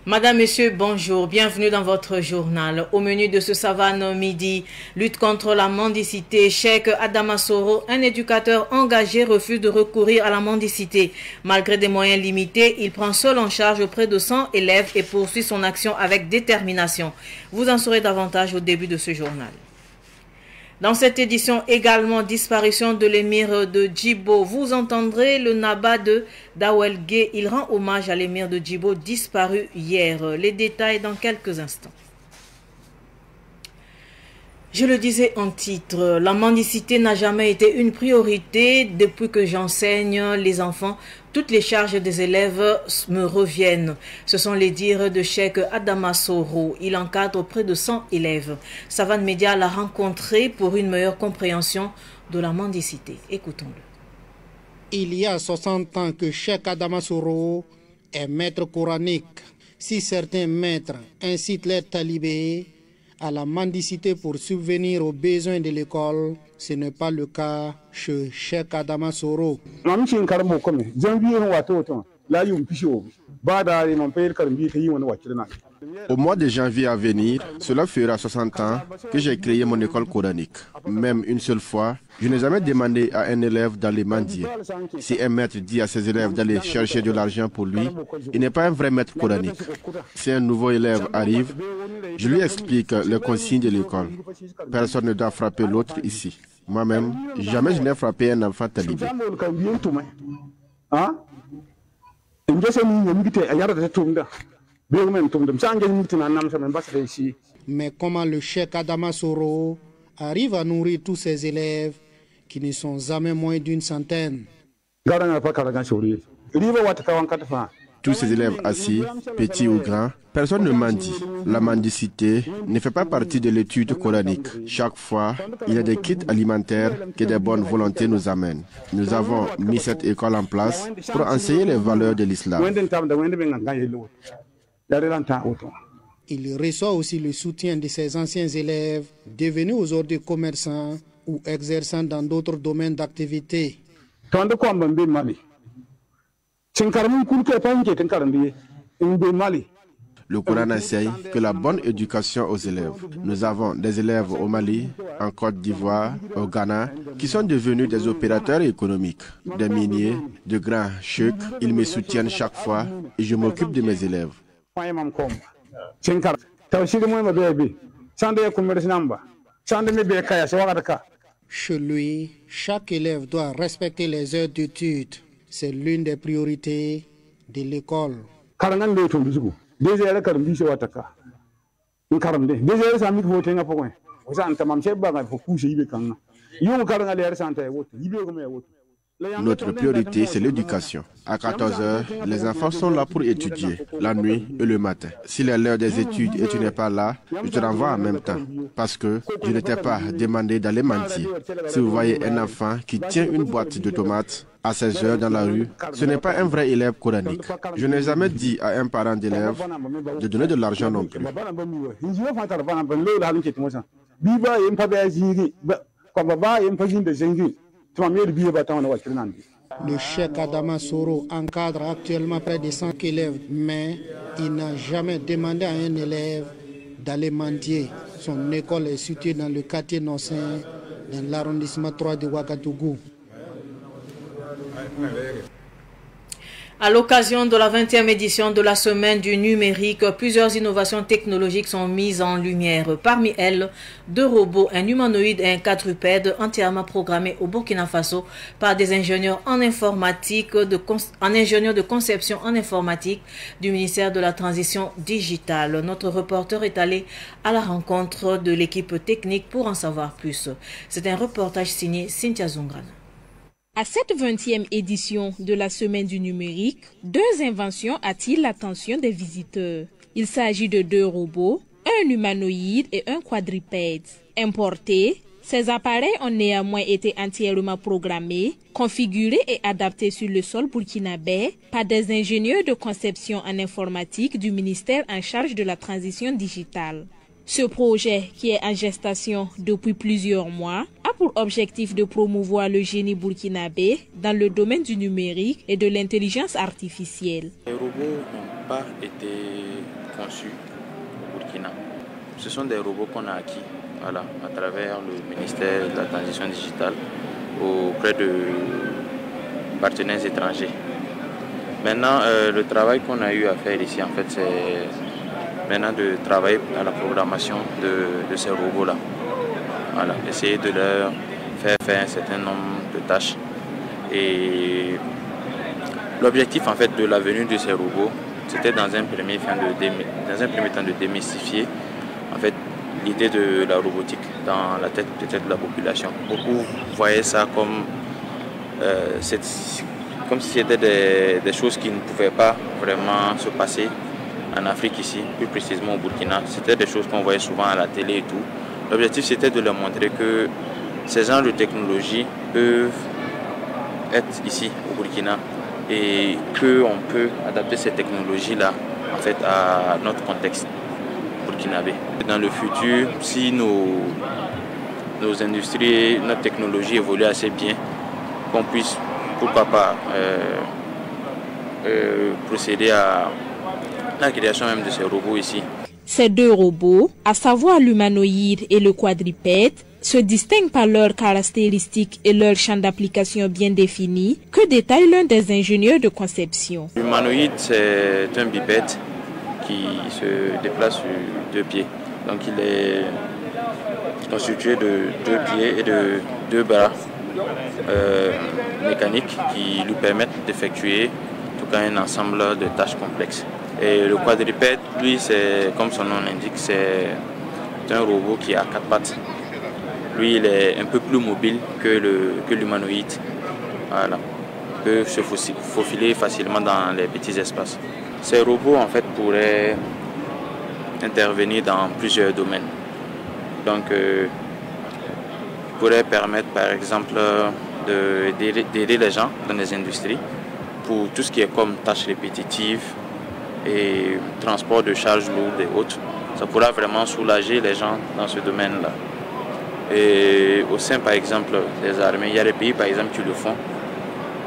Madame, Monsieur, bonjour. Bienvenue dans votre journal. Au menu de ce Savane Midi, lutte contre la mendicité. Cheikh Adama Soro, un éducateur engagé, refuse de recourir à la mendicité. Malgré des moyens limités, il prend seul en charge près de 100 élèves et poursuit son action avec détermination. Vous en saurez davantage au début de ce journal. Dans cette édition également, disparition de l'émir de Djibo. Vous entendrez le Naba de Dawelgué. Il rend hommage à l'émir de Djibo disparu hier. Les détails dans quelques instants. Je le disais en titre, la mendicité n'a jamais été une priorité. Depuis que j'enseigne les enfants, toutes les charges des élèves me reviennent. Ce sont les dires de Cheikh Adama Soro. Il encadre près de 100 élèves. Savane Média l'a rencontré pour une meilleure compréhension de la mendicité. Écoutons-le. Il y a 60 ans que Cheikh Adama Soro est maître coranique. Si certains maîtres incitent les talibés à la mendicité pour subvenir aux besoins de l'école, ce n'est pas le cas chez Cheikh Adama Soro. Au mois de janvier à venir, cela fera 60 ans que j'ai créé mon école coranique. Même une seule fois, je n'ai jamais demandé à un élève d'aller mendier. Si un maître dit à ses élèves d'aller chercher de l'argent pour lui, il n'est pas un vrai maître coranique. Si un nouveau élève arrive, je lui explique les consignes de l'école. Personne ne doit frapper l'autre ici. Moi-même, jamais je n'ai frappé un enfant talibé. Mais comment le Cheikh Adama Soro arrive à nourrir tous ses élèves qui ne sont jamais moins d'une centaine? Tous ces élèves assis, petits ou grands, personne ne mendie. La mendicité ne fait pas partie de l'étude coranique. Chaque fois, il y a des kits alimentaires que des bonnes volontés nous amènent. Nous avons mis cette école en place pour enseigner les valeurs de l'islam. Il reçoit aussi le soutien de ses anciens élèves, devenus aujourd'hui commerçants ou exerçant dans d'autres domaines d'activité. Le Coran enseigne que la bonne éducation aux élèves. Nous avons des élèves au Mali, en Côte d'Ivoire, au Ghana, qui sont devenus des opérateurs économiques, des miniers, de grands cheikhs. Ils me soutiennent chaque fois et je m'occupe de mes élèves. Chez lui, chaque élève doit respecter les heures d'études. C'est l'une des priorités de l'école. Notre priorité, c'est l'éducation. À 14 heures, les enfants sont là pour étudier, la nuit et le matin. S'il est l'heure des études et tu n'es pas là, je te renvoie en même temps. Parce que je ne t'ai pas demandé d'aller mentir. Si vous voyez un enfant qui tient une boîte de tomates à 16 heures dans la rue, ce n'est pas un vrai élève coranique. Je n'ai jamais dit à un parent d'élève de donner de l'argent non plus. Le Cheikh Adama Soro encadre actuellement près de 100 élèves, mais il n'a jamais demandé à un élève d'aller mendier. Son école est située dans le quartier Nossin, dans l'arrondissement 3 de Ouagadougou. À l'occasion de la 20e édition de la Semaine du numérique, plusieurs innovations technologiques sont mises en lumière. Parmi elles, 2 robots, un humanoïde et un quadrupède entièrement programmés au Burkina Faso par des ingénieurs en informatique, ingénieurs de conception en informatique du ministère de la Transition digitale. Notre reporter est allé à la rencontre de l'équipe technique pour en savoir plus. C'est un reportage signé Cynthia Zungran. À cette 20e édition de la Semaine du numérique, 2 inventions attirent l'attention des visiteurs. Il s'agit de 2 robots, un humanoïde et un quadrupède. Importés, ces appareils ont néanmoins été entièrement programmés, configurés et adaptés sur le sol burkinabé par des ingénieurs de conception en informatique du ministère en charge de la transition digitale. Ce projet, qui est en gestation depuis plusieurs mois, a pour objectif de promouvoir le génie burkinabé dans le domaine du numérique et de l'intelligence artificielle. Les robots n'ont pas été conçus au Burkina. Ce sont des robots qu'on a acquis à travers le ministère de la Transition digitale auprès de partenaires étrangers. Maintenant, le travail qu'on a eu à faire ici, en fait, c'est maintenant de travailler à la programmation de ces robots-là. Voilà, essayer de leur faire un certain nombre de tâches. Et l'objectif, en fait, de la venue de ces robots, c'était dans un premier temps de démystifier, en fait, l'idée de la robotique dans la tête peut-être de la population. Beaucoup voyaient ça comme si c'était des choses qui ne pouvaient pas vraiment se passer en Afrique ici, plus précisément au Burkina. C'était des choses qu'on voyait souvent à la télé et tout. L'objectif, c'était de leur montrer que ces genres de technologies peuvent être ici au Burkina et qu'on peut adapter ces technologies-là en fait, à notre contexte burkinabé. Dans le futur, si nos industries, notre technologie évolue assez bien, qu'on puisse, pourquoi pas, procéder à la création même de ces robots ici. Ces deux robots, à savoir l'humanoïde et le quadrupède, se distinguent par leurs caractéristiques et leur champ d'application bien défini, que détaille l'un des ingénieurs de conception. L'humanoïde, c'est un bipède qui se déplace sur deux pieds. Donc il est constitué de deux pieds et de deux bras mécaniques qui lui permettent d'effectuer en tout cas un ensemble de tâches complexes. Et le quadrupède, lui, c'est comme son nom l'indique, c'est un robot qui a quatre pattes. Lui, il est un peu plus mobile que l'humanoïde. Voilà. Il peut se faufiler facilement dans les petits espaces. Ces robots, en fait, pourraient intervenir dans plusieurs domaines. Donc, ils pourraient permettre, par exemple, d'aider les gens dans les industries pour tout ce qui est comme tâches répétitives et transport de charges lourdes et autres. Ça pourra vraiment soulager les gens dans ce domaine-là. Et au sein, par exemple, des armées, il y a des pays, par exemple, qui le font.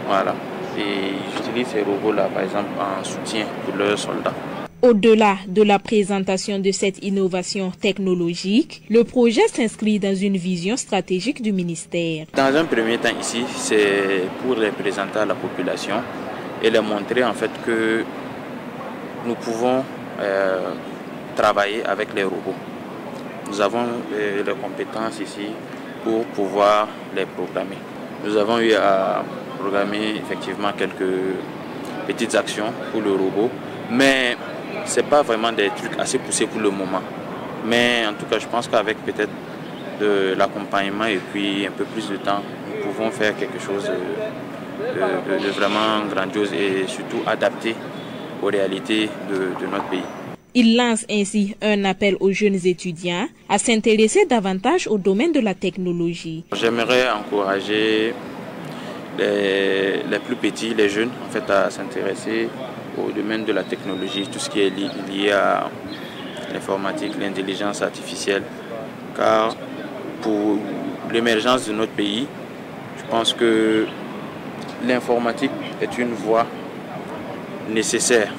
Voilà. Et ils utilisent ces robots-là, par exemple, en soutien pour leurs soldats. Au-delà de la présentation de cette innovation technologique, le projet s'inscrit dans une vision stratégique du ministère. Dans un premier temps ici, c'est pour les présenter à la population et leur montrer en fait que nous pouvons travailler avec les robots. Nous avons les compétences ici pour pouvoir les programmer. Nous avons eu à programmer effectivement quelques petites actions pour le robot, mais ce n'est pas vraiment des trucs assez poussés pour le moment. Mais en tout cas, je pense qu'avec peut-être de l'accompagnement et puis un peu plus de temps, nous pouvons faire quelque chose de vraiment grandiose et surtout adapté aux réalités de notre pays. Il lance ainsi un appel aux jeunes étudiants à s'intéresser davantage au domaine de la technologie. J'aimerais encourager les plus petits, les jeunes, en fait, à s'intéresser au domaine de la technologie, tout ce qui est lié à l'informatique, l'intelligence artificielle. Car pour l'émergence de notre pays, je pense que l'informatique est une voie nécessaire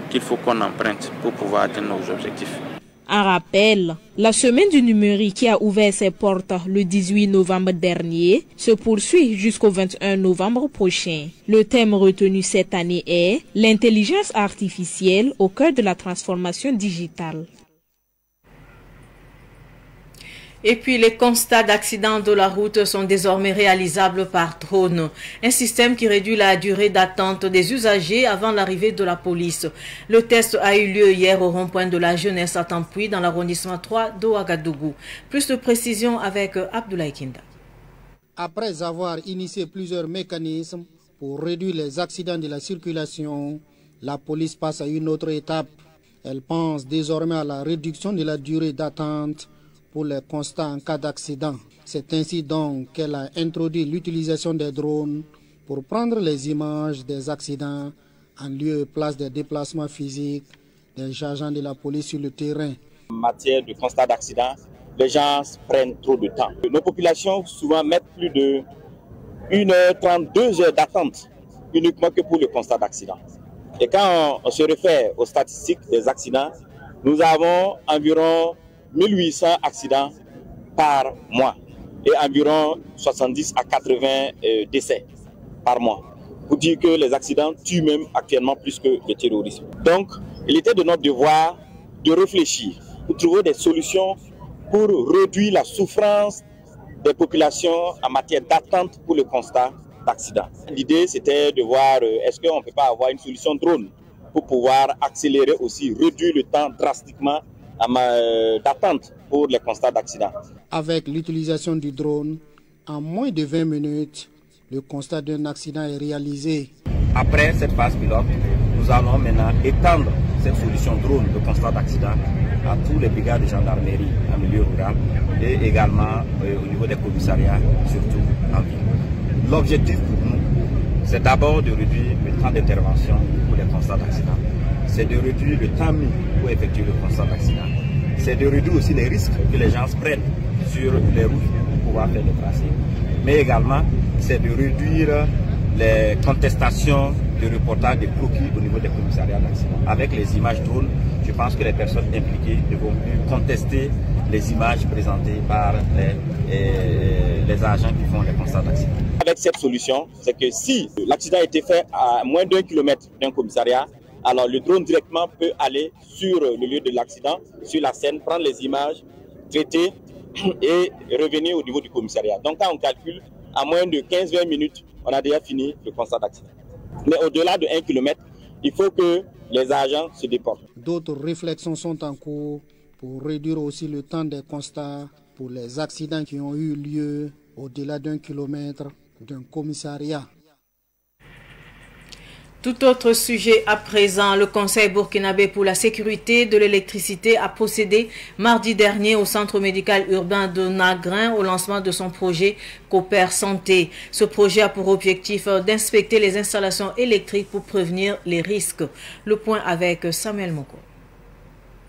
qu'il faut qu'on emprunte pour pouvoir atteindre nos objectifs. En rappel, la semaine du numérique qui a ouvert ses portes le 18 novembre dernier se poursuit jusqu'au 21 novembre prochain. Le thème retenu cette année est l'intelligence artificielle au cœur de la transformation digitale. Et puis, les constats d'accidents de la route sont désormais réalisables par drone, un système qui réduit la durée d'attente des usagers avant l'arrivée de la police. Le test a eu lieu hier au rond-point de la Jeunesse à Tampuy, dans l'arrondissement 3 de Ouagadougou. Plus de précisions avec Abdoulaye Kinda. Après avoir initié plusieurs mécanismes pour réduire les accidents de la circulation, la police passe à une autre étape. Elle pense désormais à la réduction de la durée d'attente pour les constats en cas d'accident. C'est ainsi donc qu'elle a introduit l'utilisation des drones pour prendre les images des accidents en lieu et place des déplacements physiques des agents de la police sur le terrain. En matière de constat d'accident, les gens prennent trop de temps. Nos populations souvent mettent plus de 1h30, 2 heures d'attente uniquement que pour le constat d'accident. Et quand on se réfère aux statistiques des accidents, nous avons environ 1800 accidents par mois et environ 70 à 80 décès par mois. Pour dire que les accidents tuent même actuellement plus que le terrorisme. Donc, il était de notre devoir de réfléchir pour trouver des solutions pour réduire la souffrance des populations en matière d'attente pour le constat d'accident. L'idée, c'était de voir est-ce qu'on ne peut pas avoir une solution drone pour pouvoir accélérer aussi, réduire le temps drastiquement d'attente pour les constats d'accident. Avec l'utilisation du drone, en moins de 20 minutes, le constat d'un accident est réalisé. Après cette phase pilote, nous allons maintenant étendre cette solution drone de constat d'accident à tous les brigades de gendarmerie en milieu rural et également au niveau des commissariats, surtout en ville. L'objectif pour nous, c'est d'abord de réduire le temps d'intervention pour les constats d'accident. C'est de réduire le temps mis pour effectuer le constat d'accident. C'est de réduire aussi les risques que les gens prennent sur les routes pour pouvoir faire le tracé. Mais également, c'est de réduire les contestations de reportage de croquis au niveau des commissariats d'accident. Avec les images drones, je pense que les personnes impliquées ne vont plus contester les images présentées par les agents qui font les constats d'accident. Avec cette solution, c'est que si l'accident a été fait à moins d'1 kilomètre d'un commissariat, alors le drone directement peut aller sur le lieu de l'accident, sur la scène, prendre les images, traiter et revenir au niveau du commissariat. Donc quand on calcule, à moins de 15-20 minutes, on a déjà fini le constat d'accident. Mais au-delà de 1 km, il faut que les agents se déportent. D'autres réflexions sont en cours pour réduire aussi le temps des constats pour les accidents qui ont eu lieu au-delà d'1 kilomètre d'un commissariat. Tout autre sujet à présent, le Conseil burkinabé pour la sécurité de l'électricité a procédé mardi dernier au centre médical urbain de Nagrin au lancement de son projet Cooper Santé. Ce projet a pour objectif d'inspecter les installations électriques pour prévenir les risques. Le point avec Samuel Moko.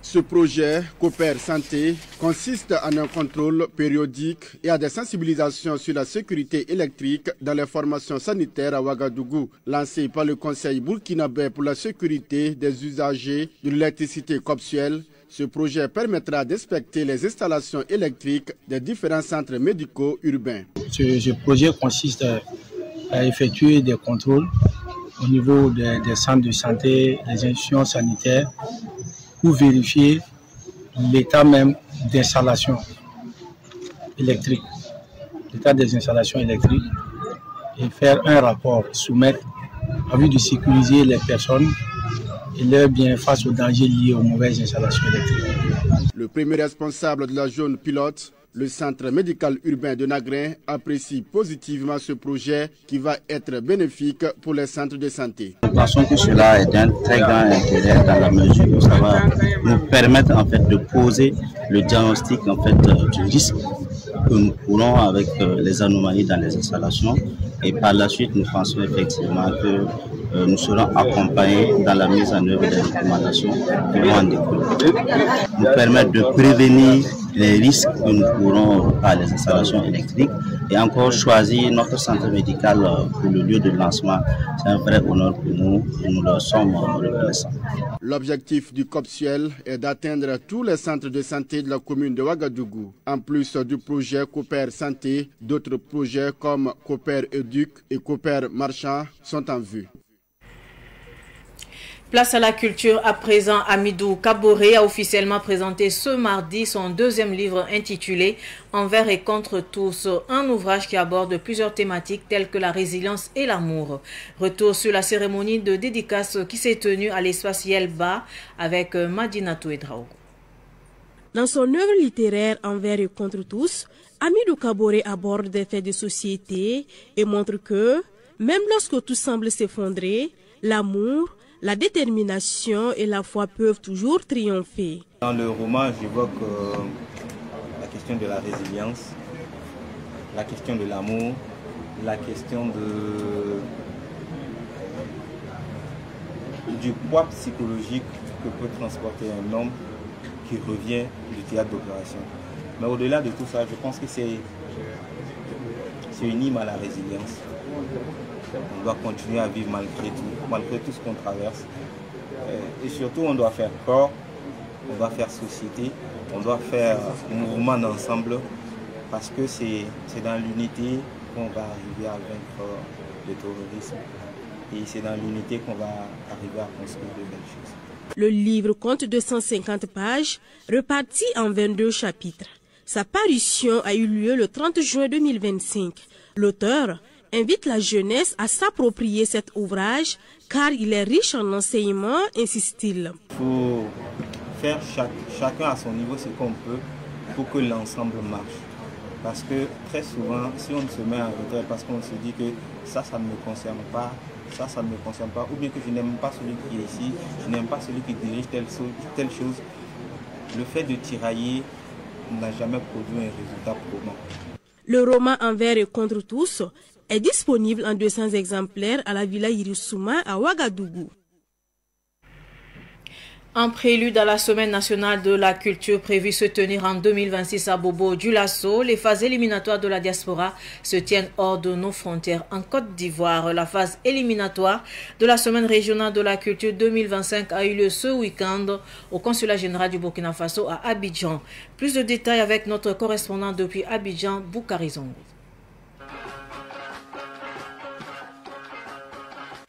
Ce projet, Cooper Santé, consiste en un contrôle périodique et à des sensibilisations sur la sécurité électrique dans les formations sanitaires à Ouagadougou, lancé par le Conseil burkinabé pour la sécurité des usagers de l'électricité COPSUEL. Ce projet permettra d'inspecter les installations électriques des différents centres médicaux urbains. Ce projet consiste à effectuer des contrôles au niveau des centres de santé, des institutions sanitaires, pour vérifier l'état même d'installation électrique, l'état des installations électriques et faire un rapport, soumettre en vue de sécuriser les personnes et leurs biens face aux dangers liés aux mauvaises installations électriques. Le premier responsable de la zone pilote, le centre médical urbain de Nagrin, apprécie positivement ce projet qui va être bénéfique pour les centres de santé. Nous pensons que cela est d'un très grand intérêt dans la mesure où ça va nous permettre en fait de poser le diagnostic en fait du risque que nous courons avec les anomalies dans les installations et par la suite nous pensons effectivement que nous serons accompagnés dans la mise en œuvre des recommandations qui vont en découler. Nous permettre de prévenir les risques que nous courons par les installations électriques et encore choisir notre centre médical pour le lieu de lancement. C'est un vrai honneur pour nous et nous leur sommes reconnaissants. L'objectif du COPSUEL est d'atteindre tous les centres de santé de la commune de Ouagadougou. En plus du projet Cooper Santé, d'autres projets comme Cooper Éduc et Cooper Marchand sont en vue. Place à la culture à présent. Amidou Kaboré a officiellement présenté ce mardi son deuxième livre intitulé Envers et contre tous, un ouvrage qui aborde plusieurs thématiques telles que la résilience et l'amour. Retour sur la cérémonie de dédicace qui s'est tenue à l'espace Yelba avec Madinatou Edrao. Dans son œuvre littéraire Envers et contre tous, Amidou Kaboré aborde des faits de société et montre que, même lorsque tout semble s'effondrer, l'amour, la détermination et la foi peuvent toujours triompher. Dans le roman, j'évoque la question de la résilience, la question de l'amour, la question du poids psychologique que peut transporter un homme qui revient du théâtre d'opération. Mais au-delà de tout ça, je pense que c'est une hymne à la résilience. On doit continuer à vivre malgré tout ce qu'on traverse. Et surtout, on doit faire corps, on doit faire société, on doit faire mouvement d'ensemble, parce que c'est dans l'unité qu'on va arriver à vaincre le terrorisme. Et c'est dans l'unité qu'on va arriver à construire de belles choses. Le livre compte 250 pages, reparties en 22 chapitres. Sa parution a eu lieu le 30 juin 2025. L'auteur invite la jeunesse à s'approprier cet ouvrage car il est riche en enseignements, insiste-t-il. Il faut faire chacun à son niveau ce qu'on peut pour que l'ensemble marche. Parce que très souvent, si on se met en retrait parce qu'on se dit que ça ne me concerne pas, ça ne me concerne pas, ou bien que je n'aime pas celui qui est ici, je n'aime pas celui qui dirige telle chose, le fait de tirailler n'a jamais produit un résultat probant. Le roman Envers et contre tous est disponible en 200 exemplaires à la Villa Irissouma à Ouagadougou. En prélude à la Semaine nationale de la culture prévue se tenir en 2026 à Bobo-Dioulasso, les phases éliminatoires de la diaspora se tiennent hors de nos frontières. En Côte d'Ivoire, la phase éliminatoire de la Semaine régionale de la culture 2025 a eu lieu ce week-end au Consulat général du Burkina Faso à Abidjan. Plus de détails avec notre correspondant depuis Abidjan, Boukari Zongo.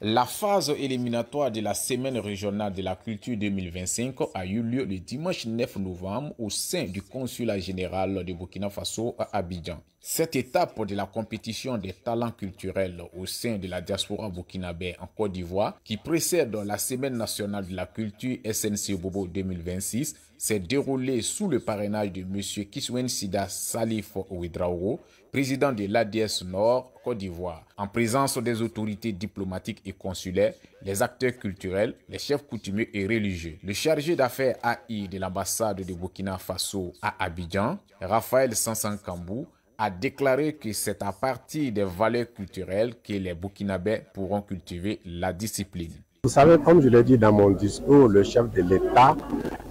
La phase éliminatoire de la Semaine régionale de la culture 2025 a eu lieu le dimanche 9 novembre au sein du Consulat général de Burkina Faso à Abidjan. Cette étape de la compétition des talents culturels au sein de la diaspora burkinabé en Côte d'Ivoire, qui précède la Semaine nationale de la culture SNC Bobo 2026, s'est déroulée sous le parrainage de M. Kiswen Sida Salif Ouedraogo, président de l'ADS Nord Côte d'Ivoire, en présence des autorités diplomatiques et consulaires, les acteurs culturels, les chefs coutumiers et religieux. Le chargé d'affaires AI de l'ambassade de Burkina Faso à Abidjan, Raphaël Sansan Kambou, a déclaré que c'est à partir des valeurs culturelles que les Burkinabés pourront cultiver la discipline. Vous savez, comme je l'ai dit dans mon discours, le chef de l'État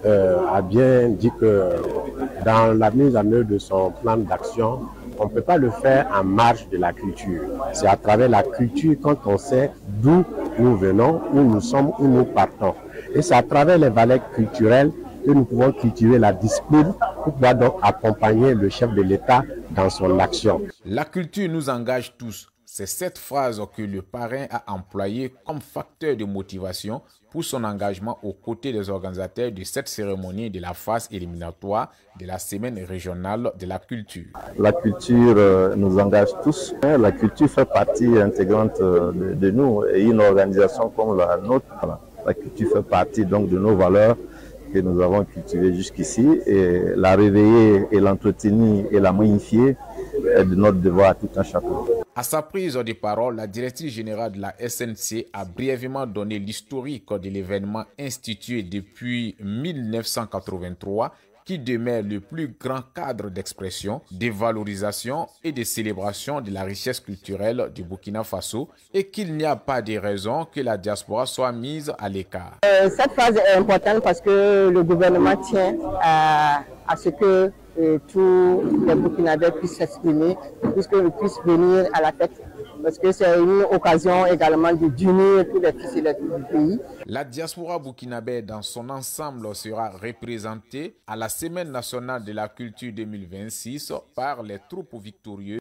a bien dit que dans la mise en œuvre de son plan d'action, on ne peut pas le faire en marge de la culture. C'est à travers la culture quand on sait d'où nous venons, où nous sommes, où nous partons. Et c'est à travers les valeurs culturelles que nous pouvons cultiver la discipline pour pouvoir donc accompagner le chef de l'État dans son action. La culture nous engage tous. C'est cette phrase que le parrain a employée comme facteur de motivation pour son engagement aux côtés des organisateurs de cette cérémonie de la phase éliminatoire de la Semaine régionale de la culture. La culture nous engage tous. La culture fait partie intégrante de nous et une organisation comme la nôtre. La culture fait partie donc de nos valeurs que nous avons cultivées jusqu'ici et la réveiller et l'entretenir et la magnifier est de notre devoir à tout un chacun. À sa prise de parole, la directrice générale de la SNC a brièvement donné l'historique de l'événement institué depuis 1983 qui demeure le plus grand cadre d'expression, de valorisation et de célébration de la richesse culturelle du Burkina Faso et qu'il n'y a pas de raison que la diaspora soit mise à l'écart. Cette phase est importante parce que le gouvernement tient à ce que tous les Burkinabés puissent s'exprimer, puisqu'ils puissent venir à la fête. Parce que c'est une occasion également d'unir tous les fils et les filles du pays. La diaspora burkinabé dans son ensemble sera représentée à la Semaine nationale de la culture 2026 par les troupes victorieuses.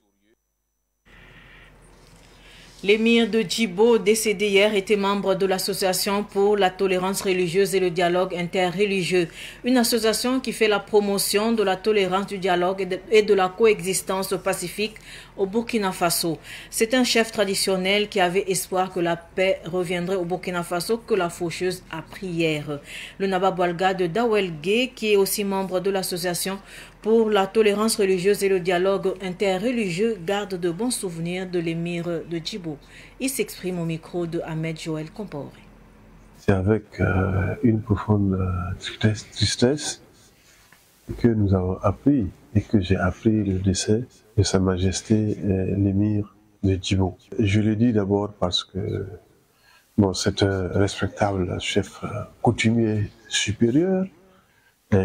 L'émir de Djibo, décédé hier, était membre de l'Association pour la tolérance religieuse et le dialogue interreligieux. Une association qui fait la promotion de la tolérance, du dialogue et de la coexistence pacifique au Burkina Faso. C'est un chef traditionnel qui avait espoir que la paix reviendrait au Burkina Faso que la faucheuse a pris hier. Le Naba Boualga de Dawelgué, qui est aussi membre de l'Association pour la tolérance religieuse et le dialogue interreligieux, garde de bons souvenirs de l'émir de Djibo. Il s'exprime au micro de Ahmed Joël Comporé. C'est avec une profonde tristesse que nous avons appris et que j'ai appris le décès de Sa Majesté l'émir de Djibo. Je le dis d'abord parce que c'est un respectable chef coutumier supérieur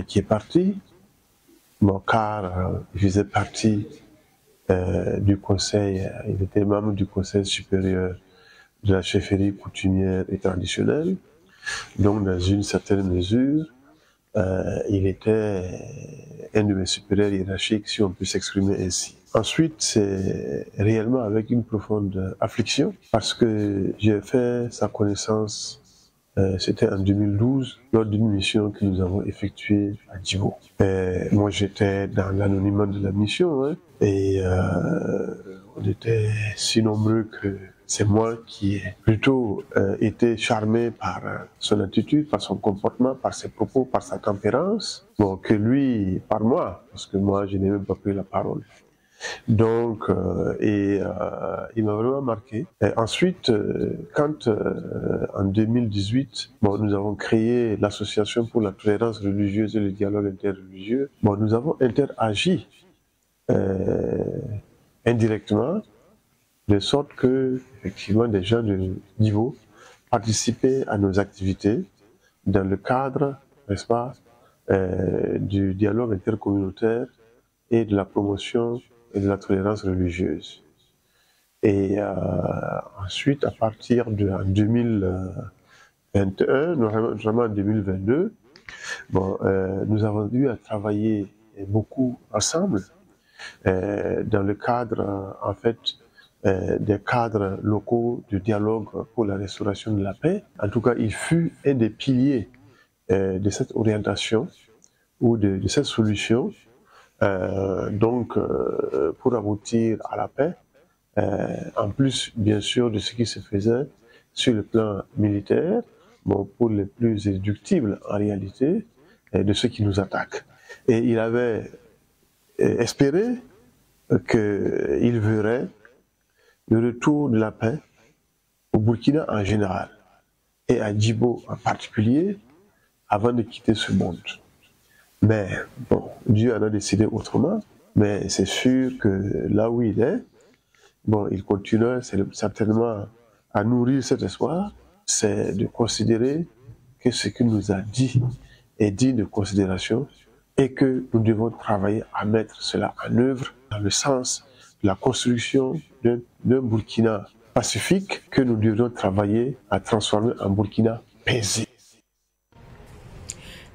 qui est parti. car il faisait partie du conseil, il était membre du conseil supérieur de la chefferie coutumière et traditionnelle. Donc, dans une certaine mesure, il était un de mes supérieurs hiérarchiques, si on peut s'exprimer ainsi. Ensuite, c'est réellement avec une profonde affliction, parce que j'ai fait sa connaissance, c'était en 2012, lors d'une mission que nous avons effectuée à Djibo. Moi, j'étais dans l'anonymat de la mission, hein, et on était si nombreux que c'est moi qui ai plutôt été charmé par son attitude, par son comportement, par ses propos, par sa tempérance, que lui, par moi, parce que moi, je n'ai même pas pris la parole. Donc, il m'a vraiment marqué. Et ensuite, quand en 2018, nous avons créé l'association pour la tolérance religieuse et le dialogue interreligieux, nous avons interagi indirectement, de sorte que, effectivement, des gens de niveau participaient à nos activités dans le cadre, n'est-ce pas, du dialogue intercommunautaire et de la promotion et de la tolérance religieuse. Et ensuite, à partir de 2021, notamment en 2022, nous avons eu à travailler beaucoup ensemble dans le cadre, en fait, des cadres locaux de dialogue pour la restauration de la paix. En tout cas, il fut un des piliers de cette orientation ou de cette solution, pour aboutir à la paix, en plus, bien sûr, de ce qui se faisait sur le plan militaire, pour les plus irréductibles en réalité, de ceux qui nous attaquent. Et il avait espéré qu'il verrait le retour de la paix au Burkina en général et à Djibo en particulier avant de quitter ce monde. Mais Dieu en a décidé autrement, mais c'est sûr que là où il est, il continue certainement à nourrir cet espoir, c'est de considérer que ce qu'il nous a dit est digne de considération et que nous devons travailler à mettre cela en œuvre dans le sens de la construction d'un Burkina pacifique que nous devons travailler à transformer en Burkina paisible.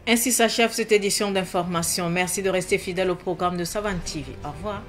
Ainsi s'achève cette édition d'information. Merci de rester fidèle au programme de Savane TV. Au revoir.